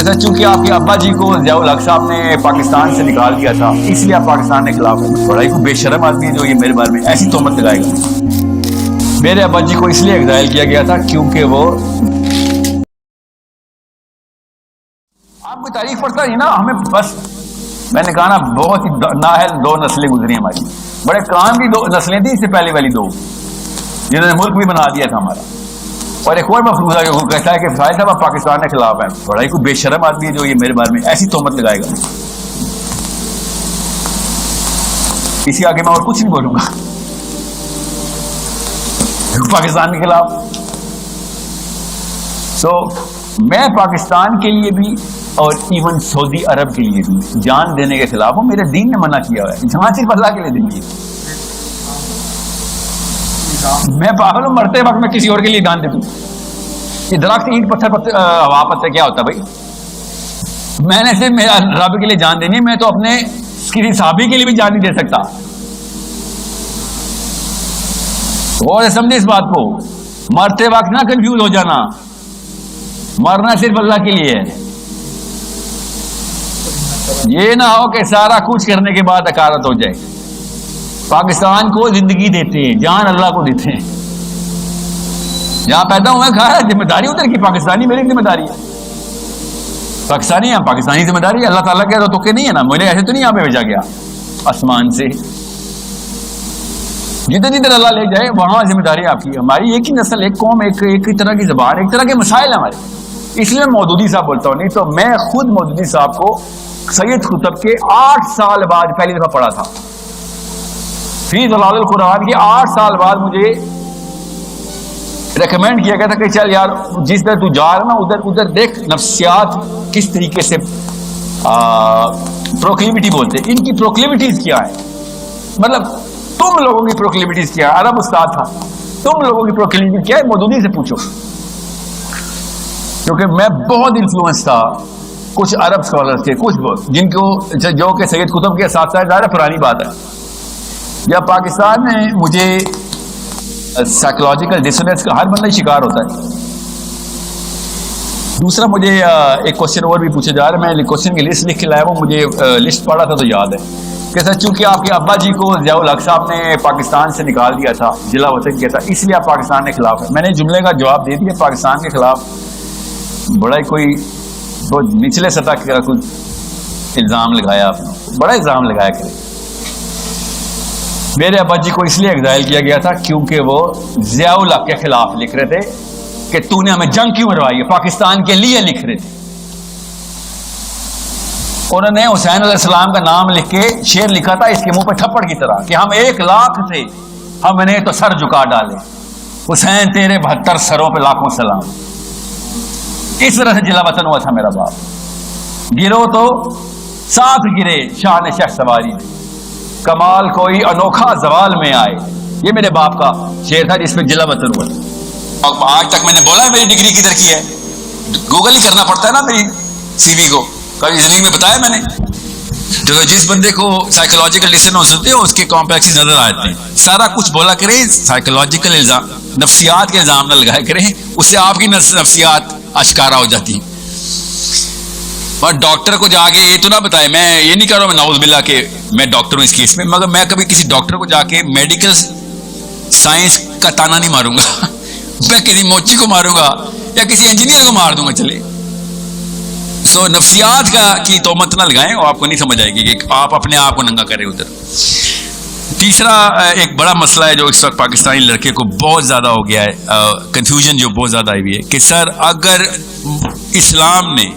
کہتا ہے چونکہ آپ کے ابا جی کو ضیاء الحق صاحب نے پاکستان سے نکال دیا تھا اس لیے آپ پاکستان کے خلاف ہیں. بڑا ہی کوئی بے شرم آدمی ہے جو یہ میرے بارے میں ایسی تہمت لگائے گا. میرے ابا جی کو اس لیے ایگزائل کیا گیا تھا کیونکہ وہ آپ کی تعریف پڑھتا ہے نا. ہمیں بس میں نے کہا نا بہت ہی نااہل دو نسلیں گزری ہماری. بڑے کام کی دو نسلیں تھیں اس سے پہلے والی دو جنہوں نے ملک بھی بنا دیا تھا ہمارا. اور ایک اور مفروضہ کہ وہ کہتا ہے کہ فائد صاحب آپ پاکستان کے خلاف ہیں. بڑا ہی کوئی بے شرم آدمی ہے جو یہ میرے بارے میں ایسی تہمت لگائے گا. اسی آگے میں اور کچھ نہیں بولوں گا پاکستان کے خلاف. سو میں پاکستان کے لیے بھی اور ایون سعودی عرب کے لیے بھی جان دینے کے خلاف ہوں. میرے دین نے منع کیا ہے. جہاں صرف اللہ کے لیے دین کی. میں پاگل ہوں مرتے وقت میں کسی اور کے لیے جان دے دوں. یہ درخت اینٹ پتھر ہوا پتھر کیا ہوتا ہے بھائی. میں نے صرف میرا رب کے لیے جان دینی ہے. میں تو اپنے کسی صحابی کے لیے بھی جان نہیں دے سکتا. اور سمجھے اس بات کو. مرتے وقت نہ کنفیوز ہو جانا. مرنا صرف اللہ کے لیے ہے. یہ نہ ہو کہ سارا کچھ کرنے کے بعد حقارت ہو جائے. پاکستان کو زندگی دیتے ہیں, جان اللہ کو دیتے ہیں. جہاں پیدا ہوا کھا ہے ذمہ داری ادھر کی. پاکستانی میری ذمہ داری ہے. پاکستانی ہیں پاکستانی ذمہ داری ہے. اللہ تعالیٰ کے تو کہ نہیں ہے نا. مجھے ایسے تو نہیں یہاں پہ بھیجا گیا آسمان سے. جدھر جدھر اللہ لے جائے وہاں ذمہ داری آپ کی. ہماری ایک ہی نسل, ایک قوم, ایک ہی طرح کی زبان, ایک طرح کے مسائل ہیں ہمارے. اس لیے میں مودودی صاحب بولتا ہوں. نہیں تو میں خود مودودی صاحب کو سید قطب کے 8 سال بعد پہلی دفعہ پڑھا تھا. فی ظلال القرآن کے 8 سال بعد مجھے ریکمینڈ کیا گیا تھا کہ چل یار جس طرح تو جا رہا نا ادھر ادھر دیکھ نفسیات کس طریقے سے پروکلیوٹی بولتے ہیں. ان کی پروکلیوٹیز کیا ہے. مطلب تم لوگوں کی پروکلیوٹیز کیا ہے. عرب استاد تھا. تم لوگوں کی پروکلیوٹی کیا ہے مودودی سے پوچھو. کیونکہ میں بہت انفلوئنس تھا. کچھ عرب اسکالرس تھے, کچھ جن کو جو کہ سید قطب کے ساتھ ساتھ ظاہر پرانی بات ہے. یا پاکستان میں مجھے سائیکولوجیکل ڈسوننس کا ہر بندہ شکار ہوتا ہے. دوسرا مجھے ایک کوشچن اور بھی پوچھا جا رہا ہے. میں کوشچن کی لسٹ لکھ کے لایا ہوں. مجھے لسٹ پڑھا تھا تو یاد ہے کہ سر چونکہ آپ کے ابا جی کو ضیاء الحق صاحب نے پاکستان سے نکال دیا تھا, ضلع وطن کیا تھا, اس لیے آپ پاکستان کے خلاف ہیں. میں نے جملے کا جواب دے دیا. پاکستان کے خلاف بڑا ہی کوئی بہت نچلے سطح کا کچھ الزام لگایا آپ نے. بڑا الزام لگایا کہ میرے ابا جی کو اس لیے ایگزائل کیا گیا تھا کیونکہ وہ ضیاء الحق کے خلاف لکھ رہے تھے کہ تو نے ہمیں جنگ کیوں مروائی ہے. پاکستان کے لیے لکھ رہے تھے. انہوں نے حسین علیہ السلام کا نام لکھ کے شعر لکھا تھا اس کے منہ پہ تھپڑ کی طرح کہ ہم 1 لاکھ تھے, ہم نے تو سر جھکا ڈالے. حسین تیرے 72 سروں پہ لاکھوں سلام. اس طرح سے جلا وطن ہوا تھا میرا باپ. گرو تو ساتھ گرے شان شہ سواری, کمال کوئی انوکھا زوال میں آئے. یہ میرے باپ کا شعر تھا جس پہ جلا وطن ہوا تھا. آج تک میں نے بولا ہے میری ڈگری کدھر کی ہے. گوگل ہی کرنا پڑتا ہے نا میری سی وی کو. کبھی زندگی میں بتایا میں نے. تو جس بندے کو سائیکولوجیکل ڈسوننس ہوتے ہیں اس کے کمپلیکسز نظر آتے ہیں. سارا کچھ بولا کریں, سائیکولوجیکل الزام نفسیات کے الزام نہ لگایا کریں. اس سے آپ کی نفسیات اشکارا ہو جاتی ہیں. اور ڈاکٹر کو جا کے یہ تو نہ بتائے. میں یہ نہیں کر رہا ہوں میں نعوذ باللہ کہ میں ڈاکٹر ہوں اس کیس میں, مگر میں کبھی کسی ڈاکٹر کو جا کے میڈیکل سائنس کا تانا نہیں ماروں گا. میں کسی موچی کو ماروں گا یا کسی انجینئر کو مار دوں گا چلے. سو نفسیات کی تہمت نہ لگائیں, اور آپ کو نہیں سمجھ آئے گی کہ آپ اپنے آپ کو ننگا کریں ادھر. تیسرا ایک بڑا مسئلہ ہے جو اس وقت پاکستانی لڑکے کو بہت زیادہ ہو گیا ہے, کنفیوژن جو بہت زیادہ آئی ہوئی ہے کہ سر اگر اسلام نے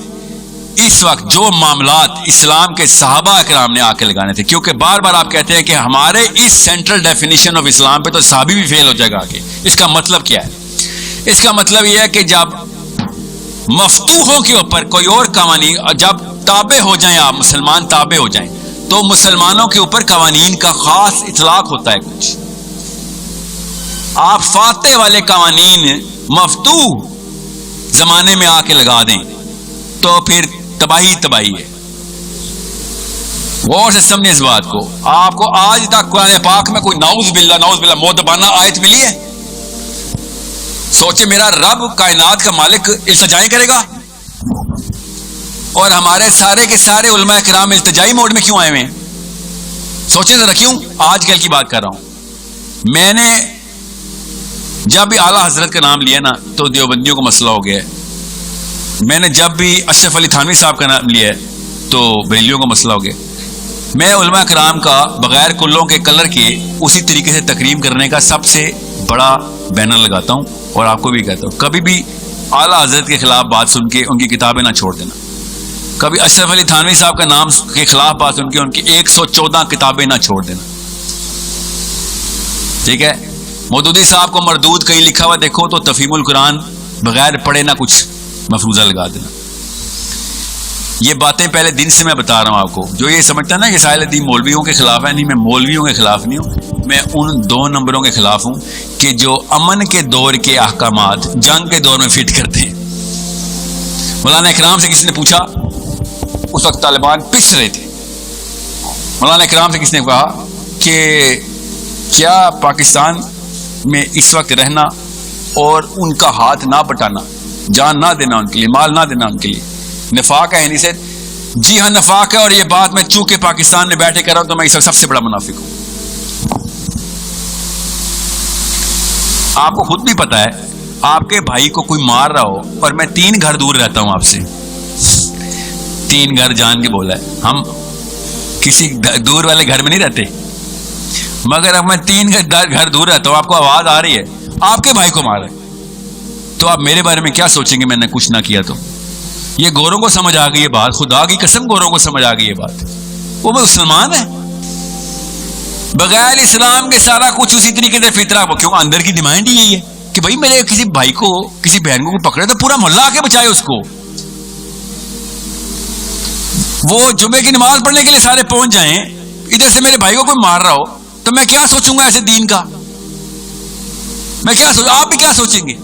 اس وقت جو معاملات اسلام کے صحابہ اکرام نے آ کے لگانے تھے, کیونکہ بار بار آپ کہتے ہیں کہ ہمارے اس سینٹرل ڈیفینیشن آف اسلام پہ تو صحابی بھی فیل ہو جائے گا آگے. اس کا مطلب کیا ہے؟ اس کا مطلب یہ ہے کہ جب مفتوحوں کے اوپر کوئی اور قوانین, جب تابع ہو جائیں آپ مسلمان تابع ہو جائیں تو مسلمانوں کے اوپر قوانین کا خاص اطلاق ہوتا ہے کچھ. آپ فاتح والے قوانین مفتوح زمانے میں آ کے لگا دیں تو پھر تباہی تباہی ہے. غور سے سمجھیں اس بات کو. آپ کو آج تک قرآن پاک میں کوئی نعوذ باللہ مودبانہ آیت ملی ہے؟ سوچے میرا رب کائنات کا مالک التجائیں کرے گا. اور ہمارے سارے کے سارے علماء کرام التجائی موڈ میں کیوں آئے ہوئے ہیں؟ سوچیں ذرا کیوں. آج کل کی بات کر رہا ہوں. میں نے جب بھی اعلیٰ حضرت کا نام لیا نا تو دیوبندیوں کو مسئلہ ہو گیا ہے. میں نے جب بھی اشرف علی تھانوی صاحب کا نام لیا ہے تو بریلیوں کا مسئلہ ہو گیا. میں علماء کرام کا بغیر کلوں کے کلر کے اسی طریقے سے تکریم کرنے کا سب سے بڑا بینر لگاتا ہوں اور آپ کو بھی کہتا ہوں کبھی بھی اعلیٰ حضرت کے خلاف بات سن کے ان کی کتابیں نہ چھوڑ دینا. کبھی اشرف علی تھانوی صاحب کا نام کے خلاف بات سن کے ان کی 114 کتابیں نہ چھوڑ دینا. ٹھیک ہے. مودودی صاحب کو مردود کہیں لکھا ہوا دیکھو تو تفہیم القرآن بغیر پڑھے نہ کچھ مفروضہ لگا دینا. یہ باتیں پہلے دن سے میں بتا رہا ہوں آپ کو. جو یہ سمجھتا ہے نا کہ ساحل الدین مولویوں کے خلاف ہے, نہیں, میں مولویوں کے خلاف نہیں ہوں. میں ان 2 نمبروں کے خلاف ہوں کہ جو امن کے دور کے احکامات جنگ کے دور میں فٹ کرتے ہیں. مولانا اکرام سے کسی نے پوچھا, اس وقت طالبان پس رہے تھے, مولانا اکرام سے کسی نے کہا کہ کیا پاکستان میں اس وقت رہنا اور ان کا ہاتھ نہ بٹانا, جان نہ دینا ان کے لیے, مال نہ دینا ان کے لیے, نفاق ہے؟ سے جی ہاں نفاق ہے, اور یہ بات میں چونکہ پاکستان میں بیٹھے کر رہا ہوں تو میں اس وقت سب سے بڑا منافق ہوں. آپ کو خود بھی پتا ہے, آپ کے بھائی کو کوئی مار رہا ہو اور میں 3 گھر دور رہتا ہوں آپ سے, 3 گھر جان کے بولا ہے, ہم کسی دور والے گھر میں نہیں رہتے, مگر اب میں 3 گھر دور رہتا ہوں, آپ کو آواز آ رہی ہے آپ کے بھائی کو مار رہے, تو آپ میرے بارے میں کیا سوچیں گے میں نے کچھ نہ کیا تو؟ یہ گوروں کو سمجھ آ گئی یہ بات, خدا کی قسم گوروں کو سمجھ آ گئی یہ بات. وہ مسلمان ہے, بغیر اسلام کے سارا کچھ اسی طریقے سے فطرہ, کیوں اندر کی ڈیمانڈ ہی یہی ہے کہ بھائی میرے کسی بھائی کو کسی بہن کو پکڑے تو پورا محلہ آ کے بچائے اس کو. وہ جمعے کی نماز پڑھنے کے لیے سارے پہنچ جائیں, ادھر سے میرے بھائی کو کوئی مار رہا ہو تو میں کیا سوچوں گا ایسے دین کا؟ میں کیا سوچوں, آپ بھی کیا سوچیں گے؟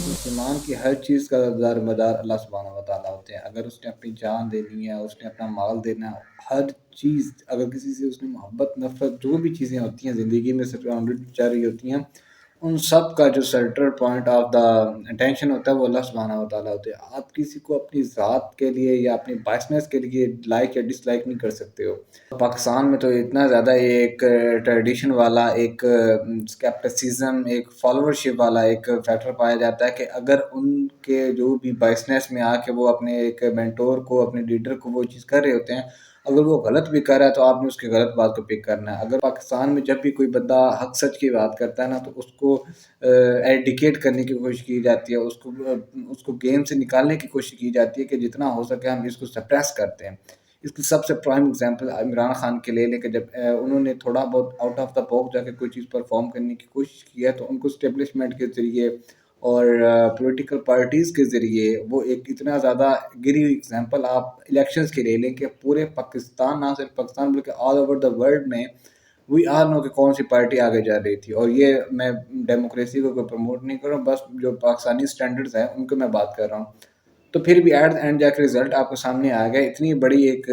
مسلمان کی ہر چیز کا دار مدار اللہ سبحانہ و تعالیٰ ہوتے ہیں. اگر اس نے اپنی جان دینی ہے, اس نے اپنا مال دینا ہے, ہر چیز, اگر کسی سے اس نے محبت نفرت جو بھی چیزیں ہوتی ہیں زندگی میں سراؤنڈڈ چل رہی ہوتی ہیں, ان سب کا جو central point of the attention ہوتا ہے وہ اللہ سبحانہ و تعالیٰ ہوتے ہیں. آپ کسی کو اپنی ذات کے لیے یا اپنی بائسنس کے لیے لائک یا ڈس لائک نہیں کر سکتے ہو. پاکستان میں تو اتنا زیادہ ایک ٹریڈیشن والا, ایک اسکیپٹسزم, ایک فالوورشپ والا ایک فیکٹر پایا جاتا ہے کہ اگر ان کے جو بھی بائسنس میں آ کے وہ اپنے ایک مینٹور کو, اپنے لیڈر کو وہ چیز کر رہے ہوتے ہیں, اگر وہ غلط بھی کر رہا ہے تو آپ نے اس کی غلط بات کو پک کرنا ہے. اگر پاکستان میں جب بھی کوئی بندہ حق سچ کی بات کرتا ہے نا تو اس کو ایڈیکیٹ کرنے کی کوشش کی جاتی ہے, اس کو گیم سے نکالنے کی کوشش کی جاتی ہے کہ جتنا ہو سکے ہم اس کو سپریس کرتے ہیں. اس کی سب سے پرائم ایگزامپل عمران خان کے لے کہ جب انہوں نے تھوڑا بہت آؤٹ آف دا باکس جا کے کوئی چیز پرفارم کرنے کی کوشش کی ہے تو ان کو اسٹیبلشمنٹ کے ذریعے اور پولیٹیکل پارٹیز کے ذریعے وہ ایک اتنا زیادہ گری ہوئی ایگزامپل آپ الیکشنز کے لے لیں کہ پورے پاکستان, نہ صرف پاکستان بلکہ آل اوور دا ورلڈ میں وی آر نو کہ کون سی پارٹی آگے جا رہی تھی. اور یہ میں ڈیموکریسی کو کوئی پروموٹ نہیں کر رہا ہوں, بس جو پاکستانی سٹینڈرڈز ہیں ان کو میں بات کر رہا ہوں. تو پھر بھی ایٹ اینڈ جا کے رزلٹ آپ کو سامنے آ گیا. اتنی بڑی ایک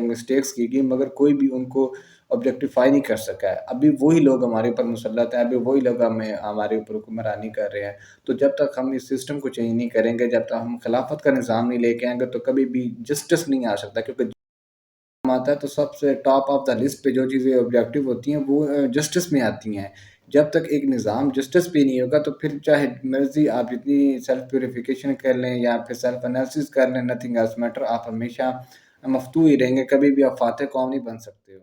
مسٹیکس کی گئی مگر کوئی بھی ان کو آبجیکٹیفائی نہیں کر سکا ہے. ابھی وہی لوگ ہمارے اوپر مسلط ہیں, ابھی وہی لوگ ہمارے اوپر حکمرانی کر رہے ہیں. تو جب تک ہم اس سسٹم کو چینج نہیں کریں گے, جب تک ہم خلافت کا نظام نہیں لے کے آئیں گے تو کبھی بھی جسٹس نہیں آ سکتا. کیونکہ آتا ہے تو سب سے ٹاپ آف دا لسٹ پہ جو چیزیں آبجیکٹیو ہوتی ہیں وہ جسٹس میں آتی ہیں. جب تک ایک نظام جسٹس پہ نہیں ہوگا تو پھر چاہے مرضی آپ جتنی سیلف پیوریفیکیشن کر لیں یا پھر سیلف انالیسس کر لیں, نتھنگ ایلس میٹر, آپ ہمیشہ مفتوح ہی رہیں گے, کبھی بھی آپ فاتح قوم نہیں بن سکتے ہو.